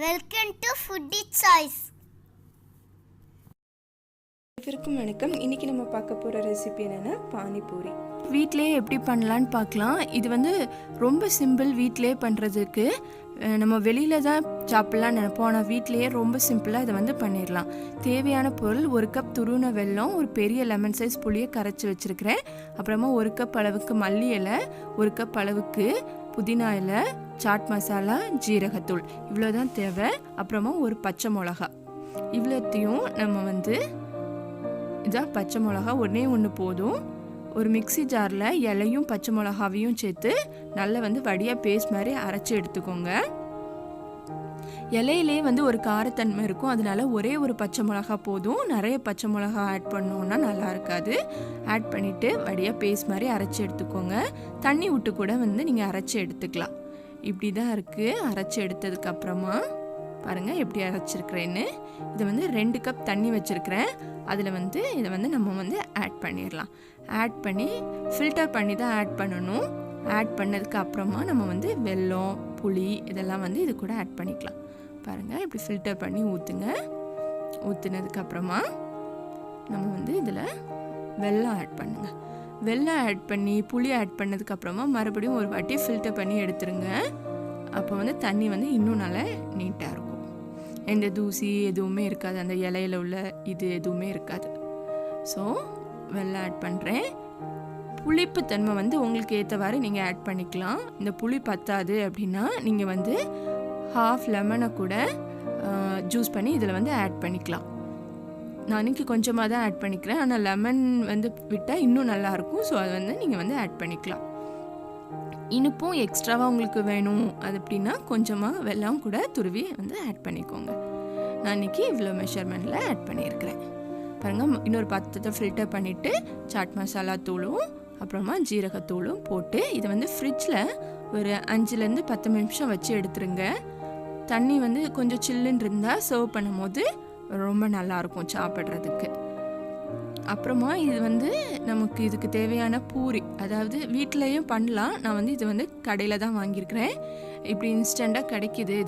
Welcome to foodie choice. அனைவருக்கும் வணக்கம். இன்றைக்கி நம்ம பார்க்க போகிற ரெசிபி என்னென்னா பானிபூரி. வீட்டிலே எப்படி பண்ணலான்னு பார்க்கலாம். இது ரொம்ப சிம்பிள் வீட்டிலே பண்ணுறதுக்கு. நம்ம வெளியில் தான் சாப்பிட்லான்னு நினைப்போம், ஆனால் வீட்டிலேயே ரொம்ப சிம்பிளாக இதை பண்ணிடலாம். தேவையான பொருள்: 1 கப் துருவின வெல்லம், ஒரு பெரிய லெமன் சைஸ் புளியை கரைச்சி வச்சுருக்கிறேன். அப்புறமா 1 கப் அளவுக்கு மல்லி இலை, 1 கப் அளவுக்கு புதினா இலை, சாட் மசாலா, ஜீரகத்தூள், இவ்வளோதான் தேவை. அப்புறமா ஒரு பச்சை மிளகா. இவ்வளோத்தையும் நம்ம இதான் பச்சை மிளகா ஒன்று போதும். ஒரு மிக்சி ஜாரில் இலையும் பச்சை மிளகாவையும் சேர்த்து நல்லா வடியாக பேஸ்ட் மாதிரி அரைச்சி எடுத்துக்கோங்க. இலையிலே ஒரு காரத்தன்மை இருக்கும், அதனால ஒரே ஒரு பச்சை மிளகா போதும். நிறைய பச்சை மிளகா ஆட் பண்ணோன்னா நல்லா இருக்காது. ஆட் பண்ணிவிட்டு வடியாக பேஸ்ட் மாதிரி அரைச்சி எடுத்துக்கோங்க. தண்ணி விட்டு கூட நீங்கள் அரைச்சி எடுத்துக்கலாம். இப்படி தான் இருக்குது. அரைச்சி எடுத்ததுக்கப்புறமா பாருங்கள் எப்படி அரைச்சிருக்கிறேன்னு. இதை 2 கப் தண்ணி வச்சுருக்கிறேன். அதில் இதை நம்ம ஆட் பண்ணிடலாம். ஆட் பண்ணி ஃபில்டர் பண்ணி தான் ஆட் பண்ணணும். ஆட் பண்ணதுக்கு அப்புறமா நம்ம வெல்லம், புளி இதெல்லாம் இது கூட ஆட் பண்ணிக்கலாம். பாருங்கள் இப்படி ஃபில்டர் பண்ணி ஊற்றுங்க. ஊற்றுனதுக்கப்புறமா நம்ம இதில் வெல்லம் ஆட் பண்ணுங்கள். வெல்லம் ஆட் பண்ணி புளி ஆட் பண்ணதுக்கப்புறமா மறுபடியும் ஒரு வாட்டி ஃபில்டர் பண்ணி எடுத்துருங்க. அப்போ தண்ணி இன்னும் நல்லா நீட்டாக இருக்கும். எந்த தூசி எதுவுமே இருக்காது, அந்த இலையில உள்ள இது எதுவுமே இருக்காது. ஸோ வெல்லம் ஆட் பண்ணுறேன். புளிப்பு தன்மை உங்களுக்கு ஏற்றவாறு நீங்கள் ஆட் பண்ணிக்கலாம். இந்த புளி பத்தாது அப்படின்னா நீங்கள் ஹாஃப் லெமனை கூட ஜூஸ் பண்ணி இதில் ஆட் பண்ணிக்கலாம். நான் இன்றைக்கி கொஞ்சமாக தான் ஆட் பண்ணிக்கிறேன், ஆனால் லெமன் விட்டால் இன்னும் நல்லாயிருக்கும். ஸோ அதை நீங்கள் ஆட் பண்ணிக்கலாம். இனிப்பும் எக்ஸ்ட்ராவாக உங்களுக்கு வேணும் அது அப்படின்னா கொஞ்சமாக வெல்லம் கூட துருவி ஆட் பண்ணிக்கோங்க. நான் இன்றைக்கி இவ்வளோ மெஷர்மெண்ட்டில் ஆட் பண்ணியிருக்கிறேன். பாருங்கள், இன்னொரு பாத்திரத்தை ஃபில்டர் பண்ணிவிட்டு சாட் மசாலா தூளும் அப்புறமா ஜீரகத்தூளும் போட்டு இதை ஃப்ரிட்ஜில் ஒரு 5லேருந்து 10 நிமிஷம் வச்சு எடுத்துருங்க. தண்ணி கொஞ்சம் சில்லுன்னு இருந்தால் சர்வ் பண்ணும் போது ரொம்ப நல்லாயிருக்கும் சாப்பிட்றதுக்கு. அப்புறமா இது நமக்கு இதுக்கு தேவையான பூரி, அதாவது வீட்டிலையும் பண்ணலாம். நான் இது கடையில் தான் வாங்கியிருக்கிறேன். இப்படி இன்ஸ்டண்ட்டாக கிடைக்கிது.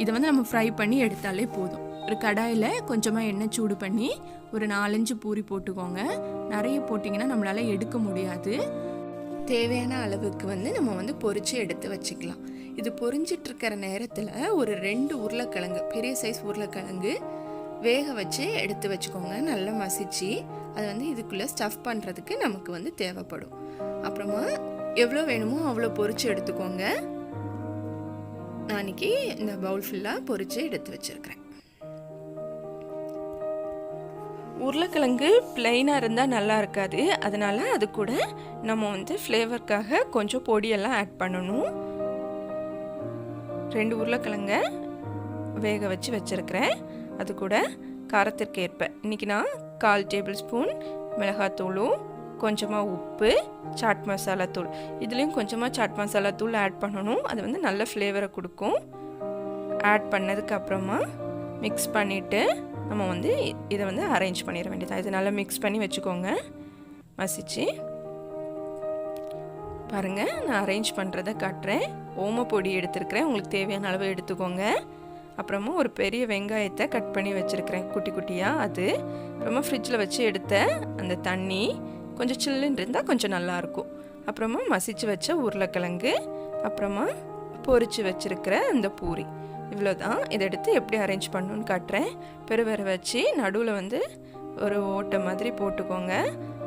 இதை நம்ம ஃப்ரை பண்ணி எடுத்தாலே போதும். ஒரு கடாயில் கொஞ்சமாக எண்ணெய் சூடு பண்ணி ஒரு 4-5 பூரி போட்டுக்கோங்க. நிறைய போட்டிங்கன்னா நம்மளால் எடுக்க முடியாது. தேவையான அளவுக்கு நம்ம பொரிச்சு எடுத்து வச்சுக்கலாம். இது பொரிஞ்சிட்ருக்கிற நேரத்தில் ஒரு 2 உருளைக்கிழங்கு, பெரிய சைஸ் உருளைக்கிழங்கு வேக வச்சு எடுத்து வச்சுக்கோங்க. நல்லா மசிச்சு அது இதுக்குள்ளே ஸ்டஃப் பண்ணுறதுக்கு நமக்கு தேவைப்படும். அப்புறமா எவ்வளோ வேணுமோ அவ்வளோ பொரிச்சு எடுத்துக்கோங்க. நான் இன்னைக்கு இந்த பவுல் ஃபுல்லாக பொரிச்சு எடுத்து வச்சுருக்கிறேன். உருளைக்கிழங்கு பிளெயினாக இருந்தால் நல்லா இருக்காது, அதனால் அது கூட நம்ம ஃப்ளேவருக்காக கொஞ்சம் பொடியெல்லாம் ஆட் பண்ணணும். 2 உருளைக்கிழங்க வேக வச்சு வச்சுருக்கிறேன். அது கூட காரத்திற்கு ஏற்ப இன்றைக்கி நான் 1/4 டேபிள் ஸ்பூன் மிளகாத்தூளும் கொஞ்சமாக உப்பு, சாட் மசாலா தூள், இதுலேயும் கொஞ்சமாக சாட் மசாலா தூள் ஆட் பண்ணணும். அது நல்ல ஃப்ளேவரை கொடுக்கும். ஆட் பண்ணதுக்கப்புறமா மிக்ஸ் பண்ணிவிட்டு நம்ம இதை அரேஞ்ச் பண்ணிட வேண்டியது. இது நல்லா மிக்ஸ் பண்ணி வச்சுக்கோங்க. மசிச்சு பாருங்கள், நான் அரேஞ்ச் பண்ணுறதை காட்டுறேன். ஓமப்பொடி எடுத்துருக்கிறேன், உங்களுக்கு தேவையான அளவு எடுத்துக்கோங்க. அப்புறமா ஒரு பெரிய வெங்காயத்தை கட் பண்ணி வச்சுருக்கிறேன் குட்டி குட்டியாக. அது அப்புறமா ஃப்ரிட்ஜில் வச்சு எடுத்த அந்த தண்ணி கொஞ்சம் சில்லுன்னு இருந்தால் கொஞ்சம் நல்லாயிருக்கும். அப்புறமா மசிச்சு வச்ச உருளைக்கிழங்கு, அப்புறமா பொரிச்சு வச்சுருக்கிற அந்த பூரி, இவ்வளோதான். இதை எடுத்து எப்படி அரேஞ்ச் பண்ணணுன்னு காட்டுறேன். பெருவரை வச்சு நடுவில் ஒரு ஓட்டை மாதிரி போட்டுக்கோங்க.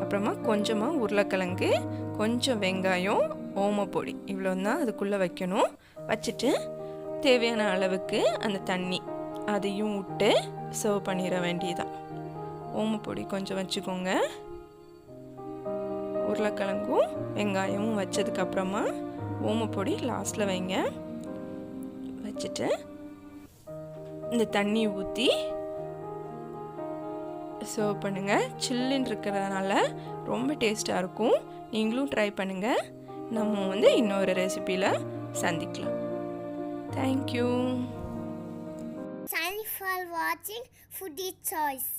அப்புறமா கொஞ்சமாக உருளைக்கிழங்கு, கொஞ்சம் வெங்காயம், ஓமப்பொடி, இவ்வளோ தான் அதுக்குள்ளே வைக்கணும். வச்சுட்டு தேவையான அளவுக்கு அந்த தண்ணி அதையும் விட்டு சர்வ் பண்ணிட வேண்டியதான். ஓமப்பொடி கொஞ்சம் வச்சுக்கோங்க. உருளைக்கிழங்கும் வெங்காயமும் வச்சதுக்கப்புறமா ஓமப்பொடி லாஸ்ட்டில் வைங்க. வச்சுட்டு இந்த தண்ணி ஊற்றி சர்வ் பண்ணுங்கள். சில்லுன்னு இருக்கிறதுனால ரொம்ப டேஸ்ட்டாக இருக்கும். நீங்களும் ட்ரை பண்ணுங்கள். நம்ம இன்னொரு ரெசிபியில் சந்திக்கலாம். Thank you. Thanks for watching Foodie Choice.